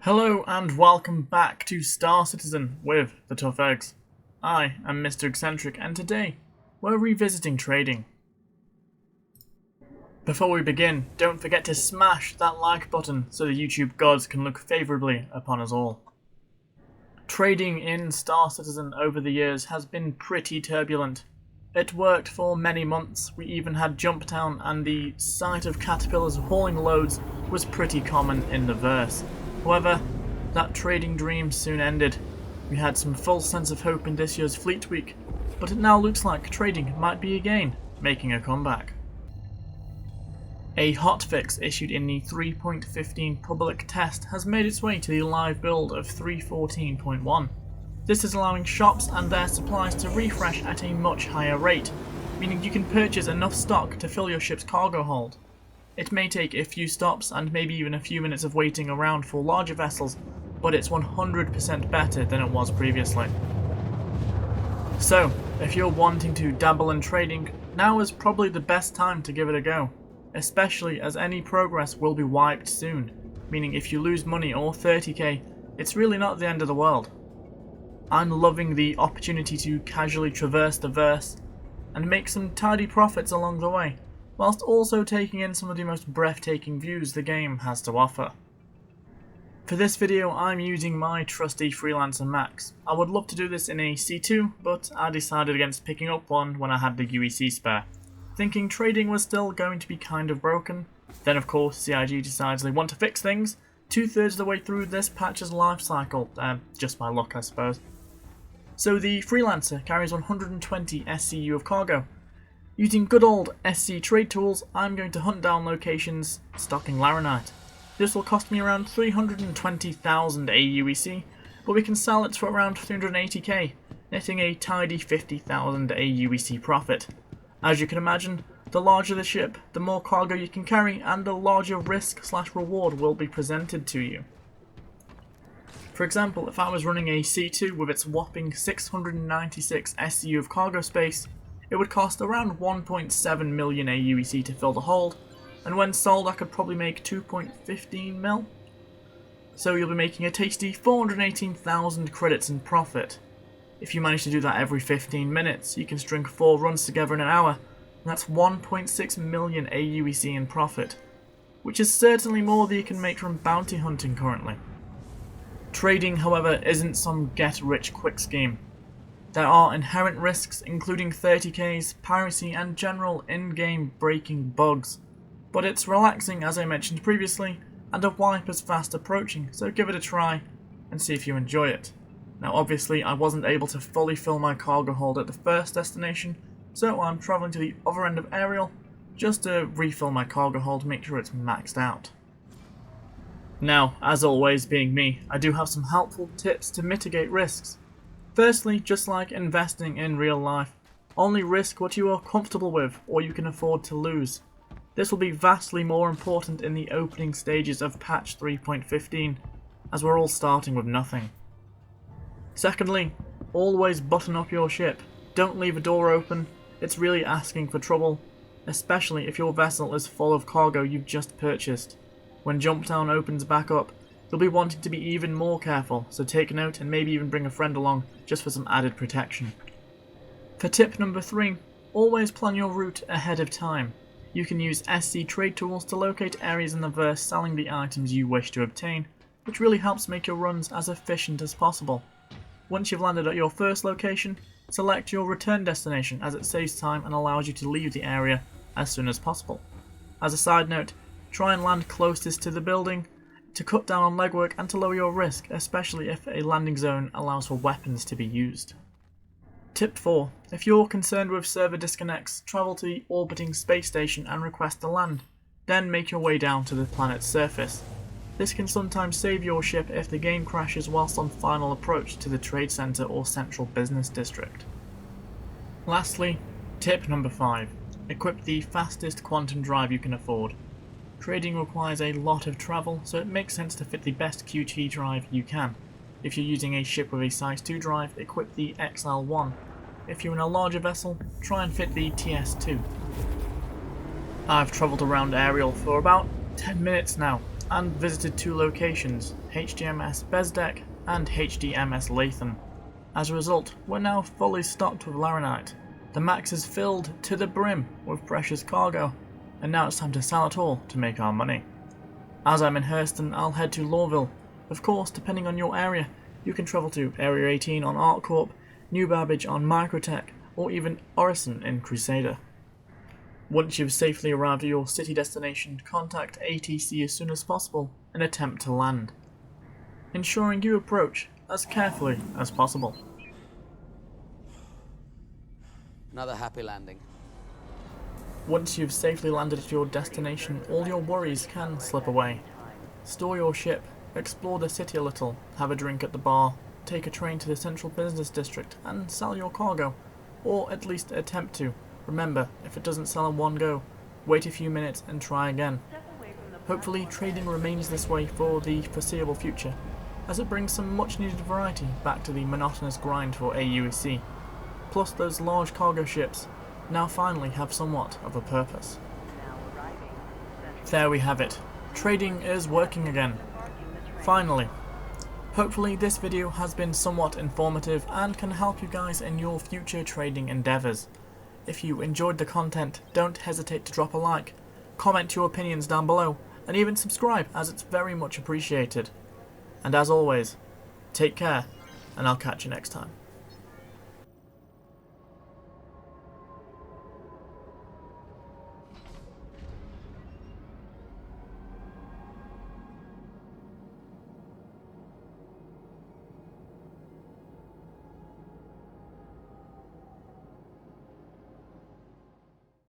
Hello and welcome back to Star Citizen with the Tough Eggs. I am Mr. Eccentric and today we're revisiting trading. Before we begin, don't forget to smash that like button so the YouTube gods can look favourably upon us all. Trading in Star Citizen over the years has been pretty turbulent. It worked for many months, we even had Jump Town, and the sight of caterpillars hauling loads was pretty common in the verse. However, that trading dream soon ended. We had some false sense of hope in this year's Fleet Week, but it now looks like trading might be again making a comeback. A hotfix issued in the 3.15 public test has made its way to the live build of 3.14.1. This is allowing shops and their supplies to refresh at a much higher rate, meaning you can purchase enough stock to fill your ship's cargo hold. It may take a few stops and maybe even a few minutes of waiting around for larger vessels, but it's 100% better than it was previously. So, if you're wanting to dabble in trading, now is probably the best time to give it a go, especially as any progress will be wiped soon, meaning if you lose money or 30k, it's really not the end of the world. I'm loving the opportunity to casually traverse the verse and make some tidy profits along the way, whilst also taking in some of the most breathtaking views the game has to offer. For this video I'm using my trusty Freelancer Max. I would love to do this in a C2, but I decided against picking up one when I had the aUEC spare, thinking trading was still going to be kind of broken. Then of course CIG decides they want to fix things, 2/3 of the way through this patch's life cycle, just by luck I suppose. So the Freelancer carries 120 SCU of cargo. Using good old SC trade tools, I'm going to hunt down locations stocking Laranite. This will cost me around 320,000 aUEC, but we can sell it for around 380k, netting a tidy 50,000 aUEC profit. As you can imagine, the larger the ship, the more cargo you can carry, and the larger risk/reward will be presented to you. For example, if I was running a C2 with its whopping 696 SCU of cargo space, it would cost around 1.7 million aUEC to fill the hold, and when sold I could probably make 2.15 mil. So you'll be making a tasty 418,000 credits in profit. If you manage to do that every 15 minutes, you can string 4 runs together in an hour, and that's 1.6 million aUEC in profit, which is certainly more than you can make from bounty hunting currently. Trading, however, isn't some get-rich-quick scheme. There are inherent risks, including 30ks, piracy, and general in-game breaking bugs. But it's relaxing, as I mentioned previously, and a wipe is fast approaching, so give it a try and see if you enjoy it. Now obviously I wasn't able to fully fill my cargo hold at the first destination, so I'm travelling to the other end of Ariel just to refill my cargo hold, make sure it's maxed out. Now, as always being me, I do have some helpful tips to mitigate risks. Firstly, just like investing in real life, only risk what you are comfortable with or you can afford to lose. This will be vastly more important in the opening stages of patch 3.15, as we're all starting with nothing. Secondly, always button up your ship. Don't leave a door open, it's really asking for trouble, especially if your vessel is full of cargo you've just purchased. When Jump Town opens back up, you'll be wanting to be even more careful, so take note and maybe even bring a friend along just for some added protection. For tip number 3, always plan your route ahead of time. You can use SC trade tools to locate areas in the verse selling the items you wish to obtain, which really helps make your runs as efficient as possible. Once you've landed at your first location, select your return destination as it saves time and allows you to leave the area as soon as possible. As a side note, try and land closest to the building to cut down on legwork and to lower your risk, especially if a landing zone allows for weapons to be used. Tip 4. If you're concerned with server disconnects, travel to the orbiting space station and request to land, then make your way down to the planet's surface. This can sometimes save your ship if the game crashes whilst on final approach to the trade center or central business district. Lastly, tip number 5. Equip the fastest quantum drive you can afford. Trading requires a lot of travel, so it makes sense to fit the best QT drive you can. If you're using a ship with a size 2 drive, equip the XL1. If you're in a larger vessel, try and fit the TS2. I've travelled around Ariel for about 10 minutes now, and visited 2 locations, HDMS Bezdek and HDMS Lathan. As a result, we're now fully stocked with laranite. The max is filled to the brim with precious cargo, and now it's time to sell it all to make our money. As I'm in Hurston, I'll head to Lawville. Of course, depending on your area, you can travel to Area 18 on ArtCorp, New Babbage on Microtech, or even Orison in Crusader. Once you've safely arrived at your city destination, contact ATC as soon as possible and attempt to land, ensuring you approach as carefully as possible. Another happy landing. Once you've safely landed at your destination, all your worries can slip away. Store your ship, explore the city a little, have a drink at the bar, take a train to the central business district and sell your cargo, or at least attempt to. Remember, if it doesn't sell in one go, wait a few minutes and try again. Hopefully trading remains this way for the foreseeable future, as it brings some much needed variety back to the monotonous grind for aUEC. Plus those large cargo ships now finally have somewhat of a purpose. There we have it. Trading is working again. Finally. Hopefully this video has been somewhat informative and can help you guys in your future trading endeavours. If you enjoyed the content, don't hesitate to drop a like, comment your opinions down below, and even subscribe, as it's very much appreciated. And as always, take care, and I'll catch you next time.